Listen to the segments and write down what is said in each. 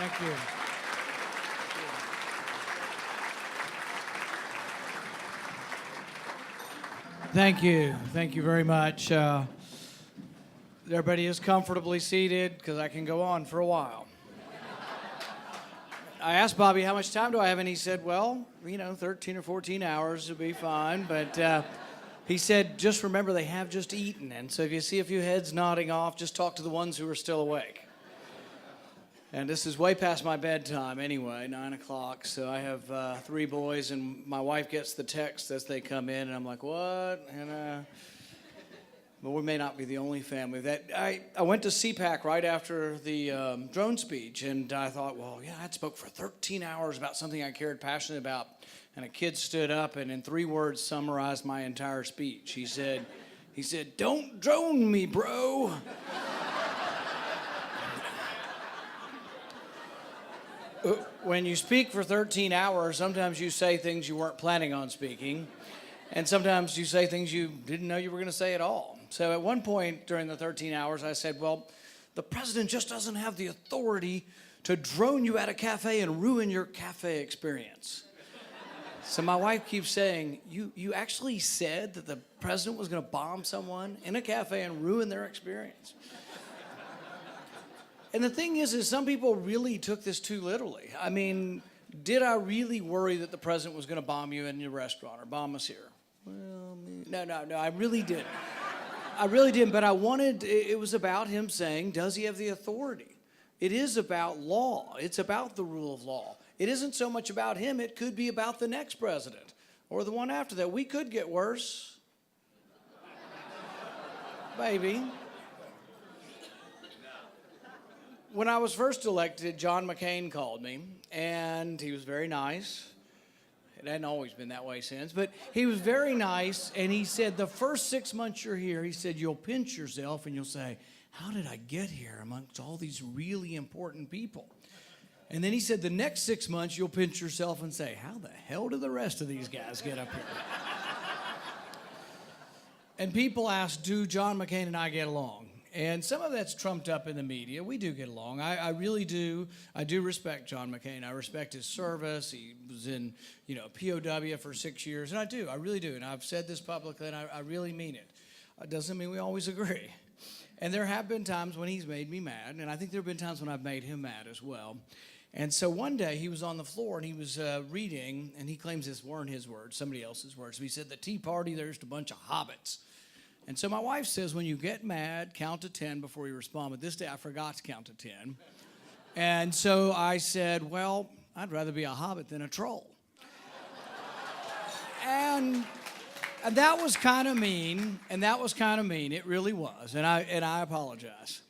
Thank you. Thank you. Thank you very much. Everybody is comfortably seated because I can go on for a while. I asked Bobby, how much time do I have? And he said, well, 13 or 14 hours would be fine. But he said, just remember they have just eaten. And so if you see a few heads nodding off, just talk to the ones who are still awake. And this is way past my bedtime anyway, 9 o'clock. So I have 3 boys, and my wife gets the text as they come in, and I'm like, what? And but we may not be the only family. That I went to CPAC right after the drone speech, and I thought, well, yeah, I spoke for 13 hours about something I cared passionately about. And a kid stood up and in 3 words summarized my entire speech. He said, don't drone me, bro. When you speak for 13 hours, sometimes you say things you weren't planning on speaking, and sometimes you say things you didn't know you were going to say at all. So at one point during the 13 hours, I said, well, the president just doesn't have the authority to drone you at a cafe and ruin your cafe experience. So my wife keeps saying, you actually said that the president was going to bomb someone in a cafe and ruin their experience. And the thing is some people really took this too literally. I mean, did I really worry that the president was going to bomb you in your restaurant or bomb us here? Well, no, I really didn't. I really didn't, but it was about him saying, does he have the authority? It is about law. It's about the rule of law. It isn't so much about him. It could be about the next president or the one after that. We could get worse. Maybe. When I was first elected, John McCain called me, and he was very nice. It hadn't always been that way since, but he was very nice, and he said, the first 6 months you're here, he said, you'll pinch yourself, and you'll say, how did I get here amongst all these really important people? And then he said, the next 6 months, you'll pinch yourself and say, how the hell do the rest of these guys get up here? And people ask, do John McCain and I get along? And some of that's trumped up in the media. We do get along. I really do. I do respect John McCain. I respect his service. He was in, POW for 6 years. And I do. I really do. And I've said this publicly, and I really mean it. It doesn't mean we always agree. And there have been times when he's made me mad. And I think there have been times when I've made him mad as well. And so one day he was on the floor and he was reading, and he claims this weren't his words, somebody else's words. So he said, the Tea Party, there's just a bunch of hobbits. And so my wife says, when you get mad, count to 10 before you respond. But this day I forgot to count to 10. And so I said, well, I'd rather be a hobbit than a troll. And that was kind of mean. It really was. And I apologize.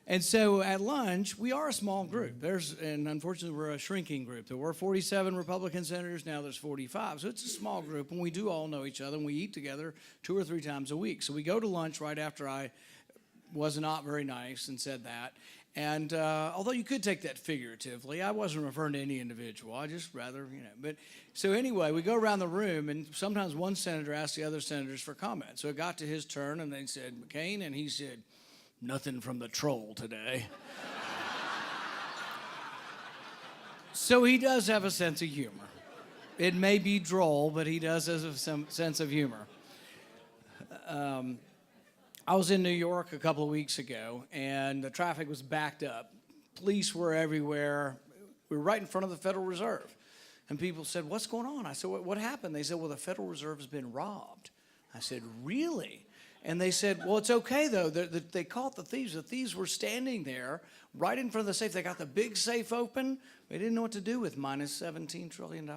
And so at lunch, we are a small group. And unfortunately, we're a shrinking group. There were 47 Republican senators. Now there's 45. So it's a small group, and we do all know each other, and we eat together 2 or 3 times a week. So we go to lunch right after I was not very nice and said that. And although you could take that figuratively, I wasn't referring to any individual. I just rather, But so anyway, we go around the room, and sometimes one senator asks the other senators for comment. So it got to his turn, and they said, McCain, and he said, nothing from the troll today. So he does have a sense of humor. It may be droll, but he does have some sense of humor. I was in New York a couple of weeks ago, and the traffic was backed up. Police were everywhere. We were right in front of the Federal Reserve. And people said, what's going on? I said, what happened? They said, well, the Federal Reserve has been robbed. I said, really? And they said, well, it's okay, though. They caught the thieves. The thieves were standing there right in front of the safe. They got the big safe open. They didn't know what to do with minus $17 trillion.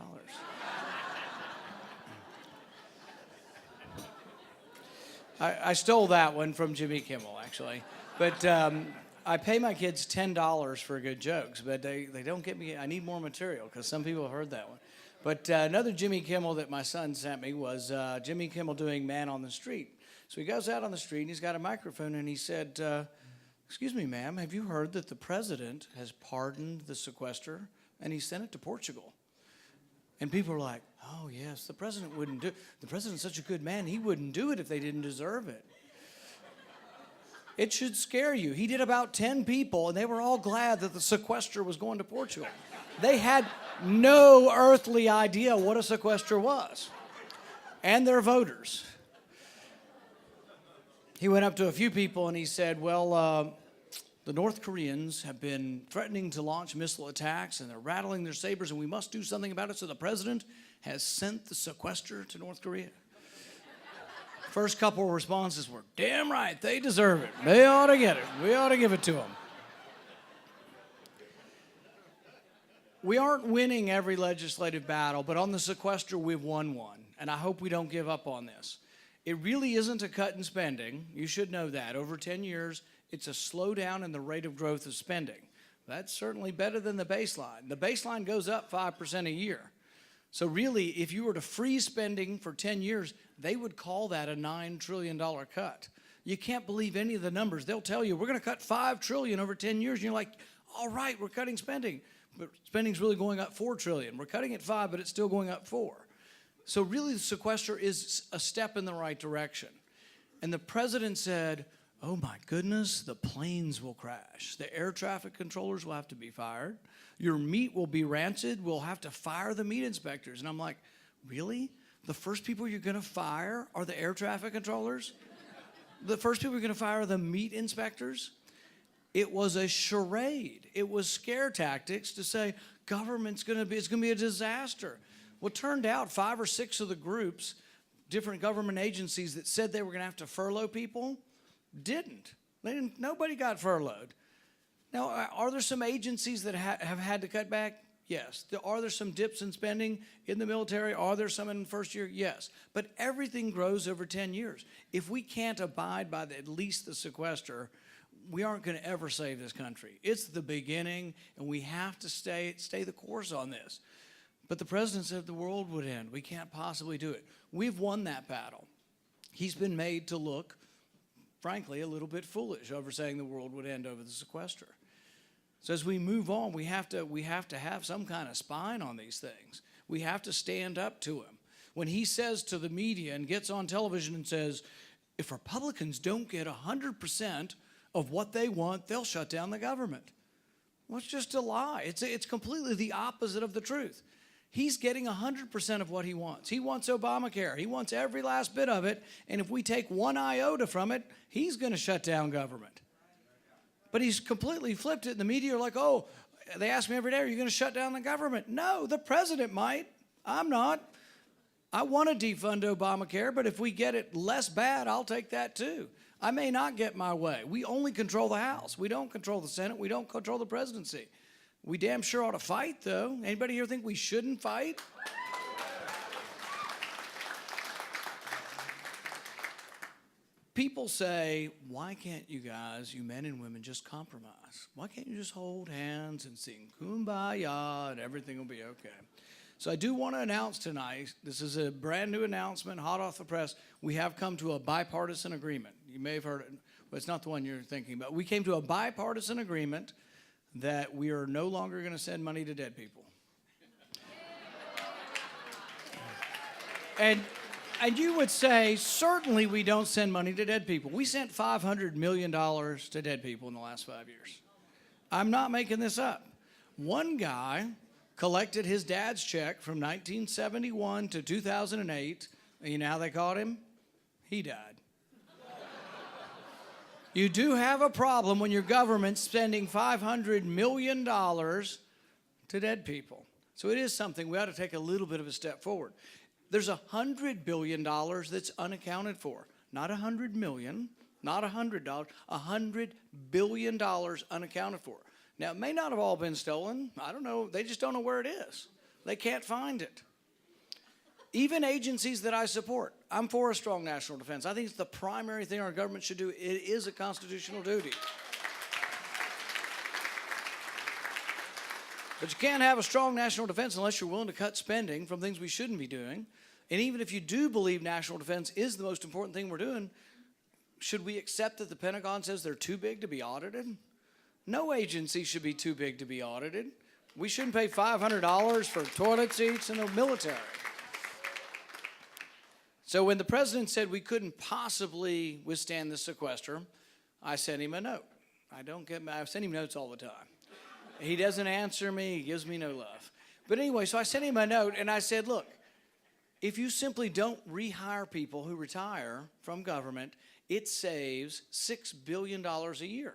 I stole that one from Jimmy Kimmel, actually. But I pay my kids $10 for good jokes, but they don't get me. I need more material because some people have heard that one. But another Jimmy Kimmel that my son sent me was Jimmy Kimmel doing Man on the Street. So he goes out on the street, and he's got a microphone, and he said, excuse me, ma'am, have you heard that the president has pardoned the sequester, and he sent it to Portugal? And people are like, oh, yes, the president wouldn't do it. The president's such a good man, he wouldn't do it if they didn't deserve it. It should scare you. He did about 10 people, and they were all glad that the sequester was going to Portugal. They had no earthly idea what a sequester was, and their voters. He went up to a few people and he said, well, the North Koreans have been threatening to launch missile attacks, and they're rattling their sabers, and we must do something about it. So the president has sent the sequester to North Korea. First couple of responses were, damn right, they deserve it. They ought to get it. We ought to give it to them. We aren't winning every legislative battle, but on the sequester, we've won one. And I hope we don't give up on this. It really isn't a cut in spending. You should know that. Over 10 years, it's a slowdown in the rate of growth of spending. That's certainly better than the baseline. The baseline goes up 5% a year. So really, if you were to freeze spending for 10 years, they would call that a $9 trillion cut. You can't believe any of the numbers. They'll tell you, we're going to cut $5 trillion over 10 years. And you're like, all right, we're cutting spending. But spending's really going up $4 trillion. We're cutting it 5, but it's still going up 4. So really, the sequester is a step in the right direction. And the president said, oh my goodness, the planes will crash. The air traffic controllers will have to be fired. Your meat will be rancid. We'll have to fire the meat inspectors. And I'm like, really? The first people you're going to fire are the air traffic controllers? The first people you're going to fire are the meat inspectors? It was a charade. It was scare tactics to say government's going to be a disaster. Well, it turned out 5 or 6 of the groups, different government agencies that said they were going to have to furlough people, didn't. Nobody got furloughed. Now, are there some agencies that have had to cut back? Yes. Are there some dips in spending in the military? Are there some in the first year? Yes. But everything grows over 10 years. If we can't abide by at least the sequester, we aren't going to ever save this country. It's the beginning, and we have to stay the course on this. But the president said the world would end. We can't possibly do it. We've won that battle. He's been made to look, frankly, a little bit foolish over saying the world would end over the sequester. So as we move on, we have to have some kind of spine on these things. We have to stand up to him. When he says to the media and gets on television and says, if Republicans don't get 100% of what they want, they'll shut down the government. Well, it's just a lie. It's completely the opposite of the truth. He's getting 100% of what he wants. He wants Obamacare. He wants every last bit of it. And if we take one iota from it, he's going to shut down government. But he's completely flipped it. And the media are like, oh, they ask me every day, are you going to shut down the government? No, the president might. I'm not. I want to defund Obamacare, but if we get it less bad, I'll take that too. I may not get my way. We only control the House. We don't control the Senate. We don't control the presidency. We damn sure ought to fight, though. Anybody here think we shouldn't fight? People say, why can't you guys, you men and women, just compromise? Why can't you just hold hands and sing Kumbaya and everything will be okay? So I do want to announce tonight, this is a brand new announcement, hot off the press. We have come to a bipartisan agreement. You may have heard it, but it's not the one you're thinking about. We came to a bipartisan agreement that we are no longer going to send money to dead people. And you would say, certainly we don't send money to dead people. We sent $500 million to dead people in the last 5 years. I'm not making this up. One guy collected his dad's check from 1971 to 2008. And you know how they caught him? He died. You do have a problem when your government's spending $500 million to dead people. So it is something we ought to take a little bit of a step forward. There's $100 billion that's unaccounted for. Not $100 million, not $100, $100 billion unaccounted for. Now, it may not have all been stolen. I don't know. They just don't know where it is. They can't find it. Even agencies that I support, I'm for a strong national defense. I think it's the primary thing our government should do. It is a constitutional duty. But you can't have a strong national defense unless you're willing to cut spending from things we shouldn't be doing. And even if you do believe national defense is the most important thing we're doing, should we accept that the Pentagon says they're too big to be audited? No agency should be too big to be audited. We shouldn't pay $500 for toilet seats in the military. So when the president said we couldn't possibly withstand the sequester, I sent him a note. I send him notes all the time. He doesn't answer me. He gives me no love. But anyway, so I sent him a note, and I said, look, if you simply don't rehire people who retire from government, it saves $6 billion a year.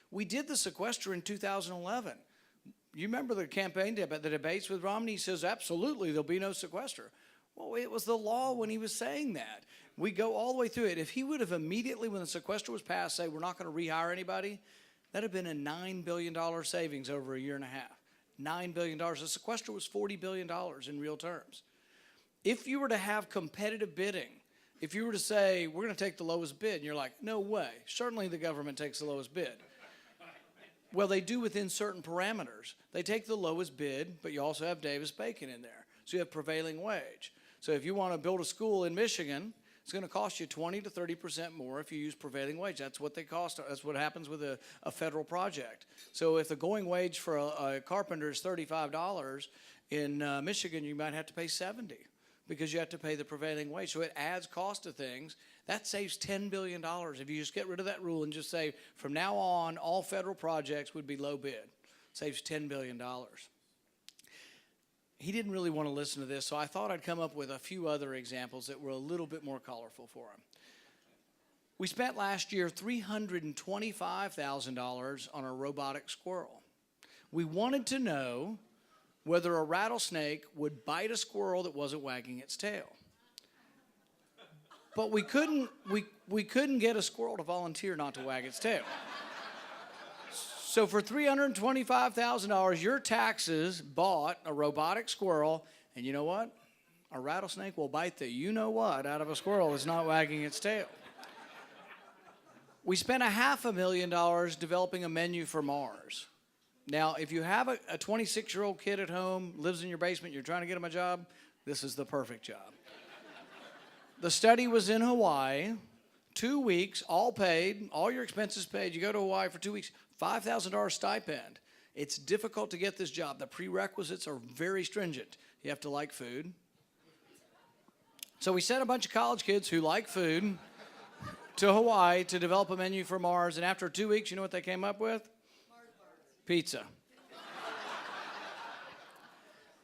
We did the sequester in 2011. You remember the campaign debate, the debates with Romney? He says, absolutely, there'll be no sequester. Well, it was the law when he was saying that. We go all the way through it. If he would have immediately, when the sequester was passed, say, we're not going to rehire anybody, that would have been a $9 billion savings over a year and a half. $9 billion. The sequester was $40 billion in real terms. If you were to have competitive bidding, if you were to say, we're going to take the lowest bid, and you're like, no way. Certainly the government takes the lowest bid. Well, they do within certain parameters. They take the lowest bid, but you also have Davis-Bacon in there. So you have prevailing wage. So if you want to build a school in Michigan, it's going to cost you 20 to 30% more if you use prevailing wage. That's what they cost. That's what happens with a federal project. So if the going wage for a carpenter is $35, in Michigan you might have to pay $70 because you have to pay the prevailing wage. So it adds cost to things. That saves $10 billion if you just get rid of that rule and just say, from now on, all federal projects would be low bid. Saves $10 billion. He didn't really want to listen to this, so I thought I'd come up with a few other examples that were a little bit more colorful for him. We spent last year $325,000 on a robotic squirrel. We wanted to know whether a rattlesnake would bite a squirrel that wasn't wagging its tail. But we couldn't get a squirrel to volunteer not to wag its tail. So for $325,000, your taxes bought a robotic squirrel, and you know what? A rattlesnake will bite the you-know-what out of a squirrel that's not wagging its tail. We spent $500,000 developing a menu for Mars. Now, if you have a 26-year-old kid at home, lives in your basement, you're trying to get him a job, this is the perfect job. The study was in Hawaii, 2 weeks, all paid, all your expenses paid. You go to Hawaii for 2 weeks, $5,000 stipend. It's difficult to get this job. The prerequisites are very stringent. You have to like food. So we sent a bunch of college kids who like food to Hawaii to develop a menu for Mars, and after 2 weeks, you know what they came up with? Pizza.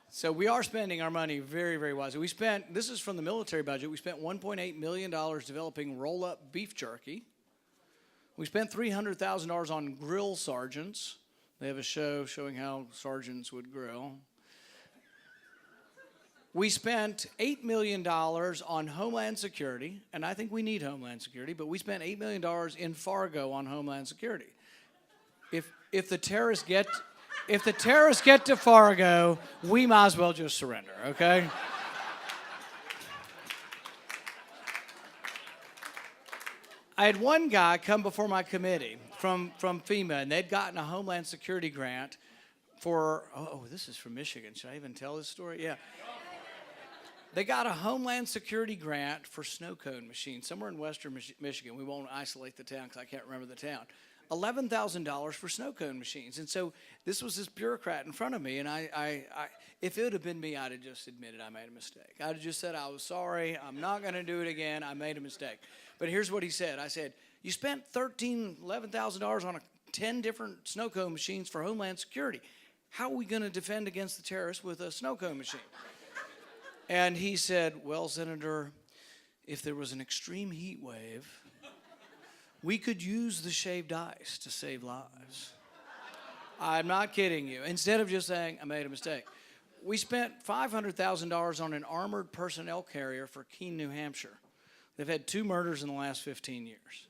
So we are spending our money very, very wisely. This is from the military budget, we spent $1.8 million developing roll-up beef jerky. We spent $300,000 on grill sergeants. They have a show showing how sergeants would grill. We spent $8 million on Homeland Security, and I think we need Homeland Security, but we spent $8 million in Fargo on Homeland Security. If the terrorists get to Fargo, we might as well just surrender, okay? I had one guy come before my committee from FEMA, and they'd gotten a Homeland Security grant for, this is from Michigan. Should I even tell this story? Yeah. They got a Homeland Security grant for snow cone machines somewhere in western Michigan. We won't isolate the town because I can't remember the town. $11,000 for snow cone machines. And so this was this bureaucrat in front of me, and I if it would have been me, I'd have just admitted I made a mistake. I'd have just said, I was sorry, I'm not going to do it again, I made a mistake. But here's what he said. I said, you spent $11,000 on 10 different snow cone machines for Homeland Security. How are we going to defend against the terrorists with a snow cone machine? And he said, well, Senator, if there was an extreme heat wave, we could use the shaved ice to save lives. I'm not kidding you. Instead of just saying, I made a mistake. We spent $500,000 on an armored personnel carrier for Keene, New Hampshire. They've had 2 murders in the last 15 years.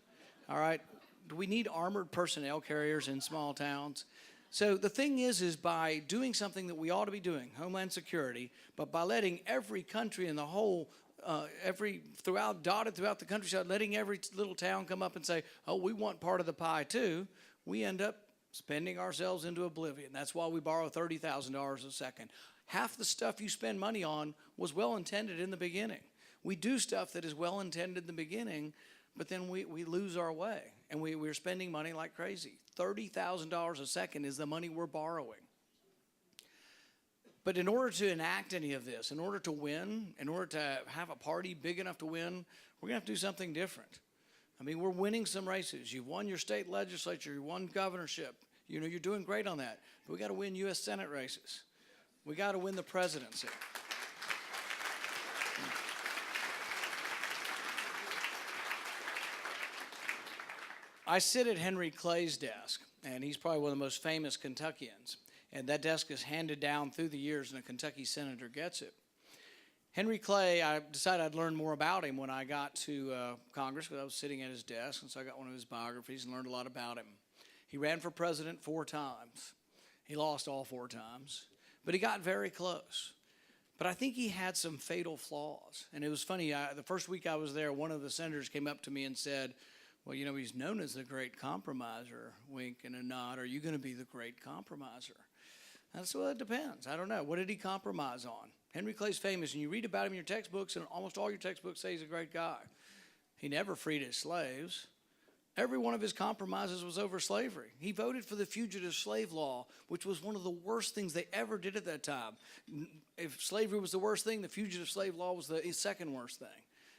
All right? Do we need armored personnel carriers in small towns? So the thing is by doing something that we ought to be doing, Homeland Security, but by letting every country in the whole dotted throughout the countryside, letting every little town come up and say, oh, we want part of the pie too, we end up spending ourselves into oblivion. That's why we borrow $30,000 a second. Half the stuff you spend money on was well-intended in the beginning. We do stuff that is well-intended in the beginning, but then we lose our way, and we're spending money like crazy. $30,000 a second is the money we're borrowing. But in order to enact any of this, in order to win, in order to have a party big enough to win, we're going to have to do something different. I mean, we're winning some races. You've won your state legislature. You won governorship. You know, you're doing great on that. But we got to win U.S. Senate races. We got to win the presidency. I sit at Henry Clay's desk, and he's probably one of the most famous Kentuckians. And that desk is handed down through the years, and a Kentucky senator gets it. Henry Clay, I decided I'd learn more about him when I got to Congress, because I was sitting at his desk, and so I got one of his biographies and learned a lot about him. He ran for president 4 times. He lost all 4 times, but he got very close. But I think he had some fatal flaws. And it was funny, the first week I was there, one of the senators came up to me and said, well, you know, he's known as the great compromiser, wink and a nod. Are you going to be the great compromiser? That's well, it depends. I don't know. What did he compromise on? Henry Clay's famous, and you read about him in your textbooks, and almost all your textbooks say he's a great guy. He never freed his slaves. Every one of his compromises was over slavery. He voted for the fugitive slave law, which was one of the worst things they ever did at that time. If slavery was the worst thing, the fugitive slave law was the second worst thing.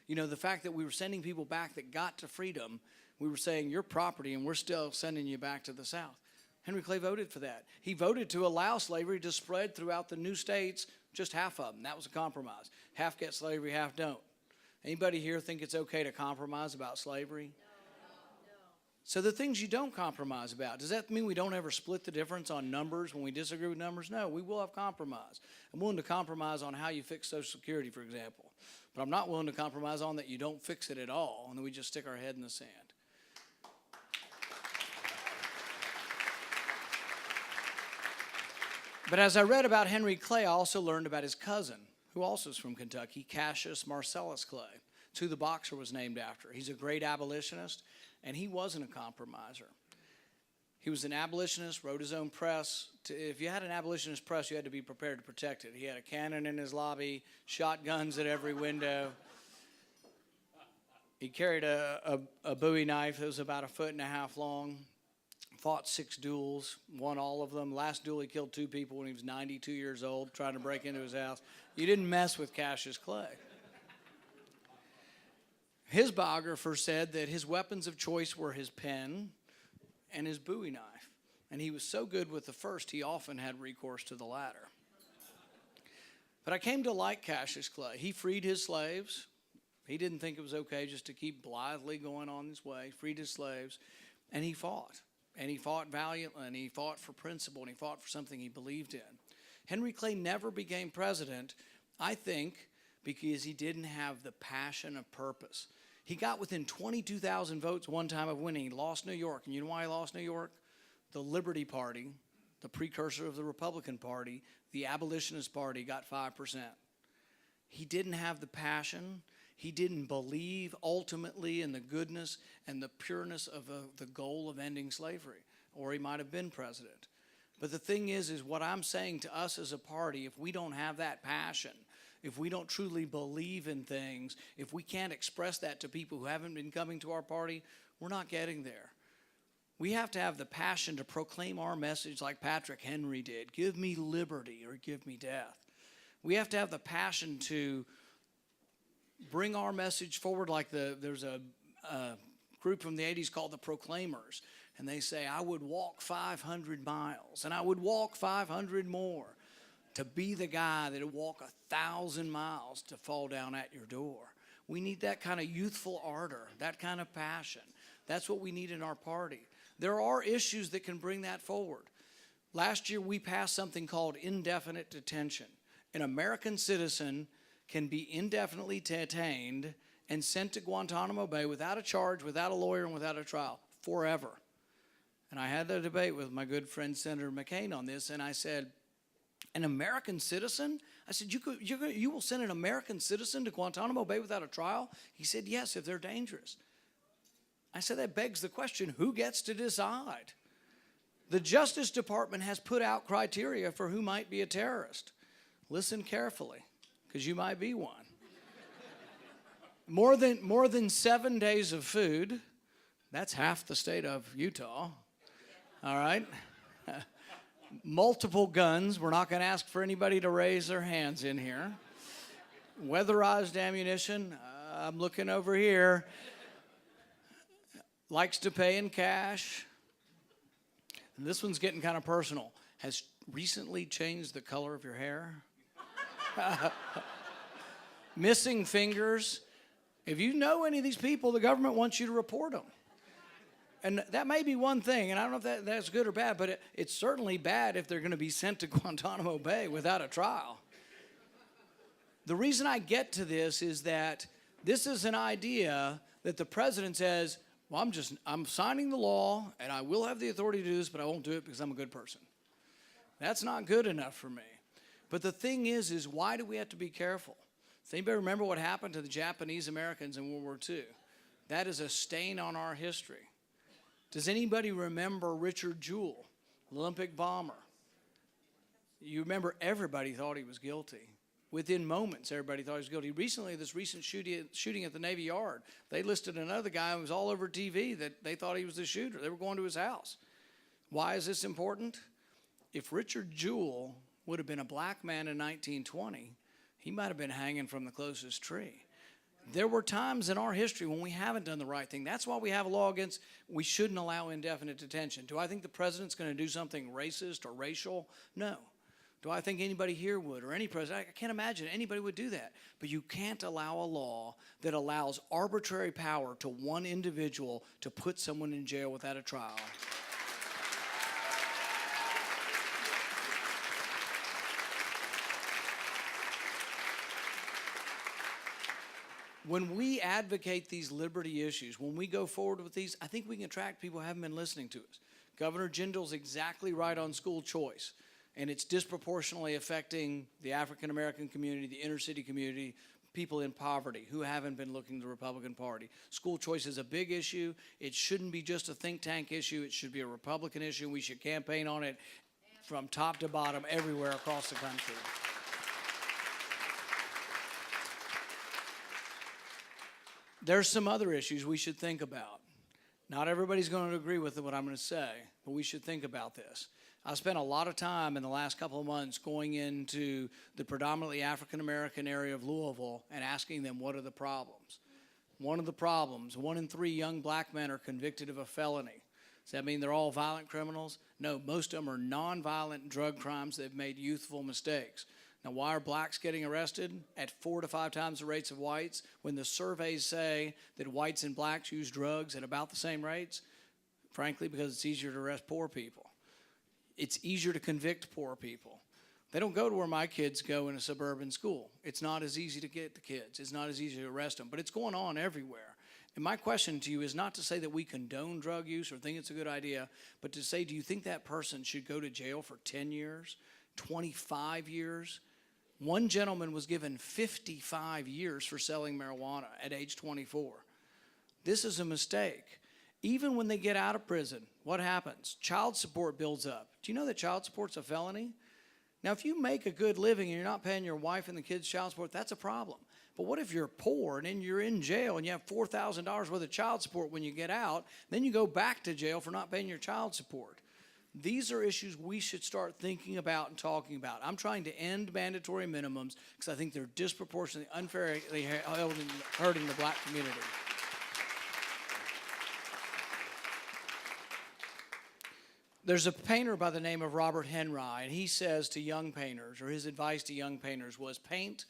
You know, the fact that we were sending people back that got to freedom, we were saying, you're property, and we're still sending you back to the South. Henry Clay voted for that. He voted to allow slavery to spread throughout the new states, just half of them. That was a compromise. Half get slavery, half don't. Anybody here think it's okay to compromise about slavery? No. So the things you don't compromise about, does that mean we don't ever split the difference on numbers when we disagree with numbers? No, we will have compromise. I'm willing to compromise on how you fix Social Security, for example. But I'm not willing to compromise on that you don't fix it at all, and then we just stick our head in the sand. But as I read about Henry Clay, I also learned about his cousin, who also is from Kentucky, Cassius Marcellus Clay. It's who the boxer was named after. He's a great abolitionist, and he wasn't a compromiser. He was an abolitionist, wrote his own press. If you had an abolitionist press, you had to be prepared to protect it. He had a cannon in his lobby, shotguns at every window. He carried a Bowie knife that was about 1.5 feet long, fought 6 duels, won all of them. Last duel, he killed 2 people when he was 92 years old, trying to break into his house. You didn't mess with Cassius Clay. His biographer said that his weapons of choice were his pen and his Bowie knife. And he was so good with the first, he often had recourse to the latter. But I came to like Cassius Clay. He freed his slaves. He didn't think it was okay just to keep blithely going on his way. Freed his slaves, and he fought. And he fought valiantly, and he fought for principle, and he fought for something he believed in. Henry Clay never became president, I think, because he didn't have the passion of purpose. He got within 22,000 votes one time of winning. He lost New York. And you know why he lost New York? The Liberty Party, the precursor of the Republican Party, the Abolitionist Party, got 5%. He didn't have the passion. He didn't believe ultimately in the goodness and the pureness of the goal of ending slavery, or he might have been president. But the thing is what I'm saying to us as a party, if we don't have that passion, if we don't truly believe in things, if we can't express that to people who haven't been coming to our party, we're not getting there. We have to have the passion to proclaim our message like Patrick Henry did. Give me liberty or give me death. We have to have the passion to bring our message forward like there's a group from the 80s called the Proclaimers. And they say, I would walk 500 miles and I would walk 500 more to be the guy that would walk 1,000 miles to fall down at your door. We need that kind of youthful ardor, that kind of passion. That's what we need in our party. There are issues that can bring that forward. Last year, we passed something called indefinite detention. An American citizen can be indefinitely detained and sent to Guantanamo Bay without a charge, without a lawyer, and without a trial, forever. And I had a debate with my good friend Senator McCain on this, and I said, an American citizen? I said, you will send an American citizen to Guantanamo Bay without a trial? He said, yes, if they're dangerous. I said, that begs the question, who gets to decide? The Justice Department has put out criteria for who might be a terrorist. Listen carefully, because you might be one. More than 7 days of food, that's half the state of Utah, all right? Multiple guns. We're not going to ask for anybody to raise their hands in here. Weatherized ammunition. I'm looking over here. likes to pay in cash. And this one's getting kind of personal. Has recently changed the color of your hair. Missing fingers. If you know any of these people, the government wants you to report them. And that may be one thing, and I don't know if that's good or bad, but it's certainly bad if they're going to be sent to Guantanamo Bay without a trial. The reason I get to this is that this is an idea that the president says, well, I'm signing the law, and I will have the authority to do this, but I won't do it because I'm a good person. That's not good enough for me. But the thing is why do we have to be careful? Does anybody remember what happened to the Japanese Americans in World War II? That is a stain on our history. Does anybody remember Richard Jewell, Olympic bomber? You remember everybody thought he was guilty. Within moments, everybody thought he was guilty. Recently, this recent shooting at the Navy Yard, they listed another guy who was all over TV that they thought he was the shooter. They were going to his house. Why is this important? If Richard Jewell would have been a black man in 1920, he might have been hanging from the closest tree. There were times in our history when we haven't done the right thing. That's why we have a law against, we shouldn't allow indefinite detention. Do I think the president's going to do something racist or racial? No. Do I think anybody here would, or any president? I can't imagine anybody would do that. But you can't allow a law that allows arbitrary power to one individual to put someone in jail without a trial. When we advocate these liberty issues, when we go forward with these, I think we can attract people who haven't been listening to us. Governor Jindal's exactly right on school choice, and it's disproportionately affecting the African-American community, the inner-city community, people in poverty who haven't been looking to the Republican Party. School choice is a big issue. It shouldn't be just a think tank issue. It should be a Republican issue. We should campaign on it from top to bottom everywhere across the country. There's some other issues we should think about. Not everybody's going to agree with what I'm going to say, but we should think about this. I spent a lot of time in the last couple of months going into the predominantly African-American area of Louisville and asking them what are the problems. One of the problems, 1 in 3 young black men are convicted of a felony. Does that mean they're all violent criminals? No, most of them are nonviolent drug crimes that have made youthful mistakes. Now, why are blacks getting arrested at 4 to 5 times the rates of whites when the surveys say that whites and blacks use drugs at about the same rates? Frankly, because it's easier to arrest poor people. It's easier to convict poor people. They don't go to where my kids go in a suburban school. It's not as easy to get the kids. It's not as easy to arrest them, but it's going on everywhere. And my question to you is not to say that we condone drug use or think it's a good idea, but to say, do you think that person should go to jail for 10 years, 25 years? One gentleman was given 55 years for selling marijuana at age 24. This is a mistake. Even when they get out of prison, what happens? Child support builds up. Do you know that child support's a felony? Now, if you make a good living and you're not paying your wife and the kids child support, that's a problem. But what if you're poor and then you're in jail and you have $4,000 worth of child support when you get out, then you go back to jail for not paying your child support? These are issues we should start thinking about and talking about. I'm trying to end mandatory minimums because I think they're disproportionately unfairly hurting the black community. There's a painter by the name of Robert Henry, and he says to young painters, or his advice to young painters was, paint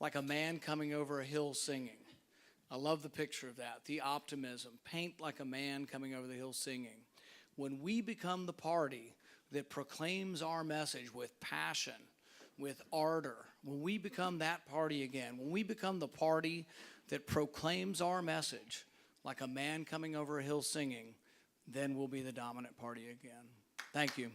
like a man coming over a hill singing. I love the picture of that, the optimism. Paint like a man coming over the hill singing. When we become the party that proclaims our message with passion, with ardor, when we become that party again, when we become the party that proclaims our message like a man coming over a hill singing, then we'll be the dominant party again. Thank you.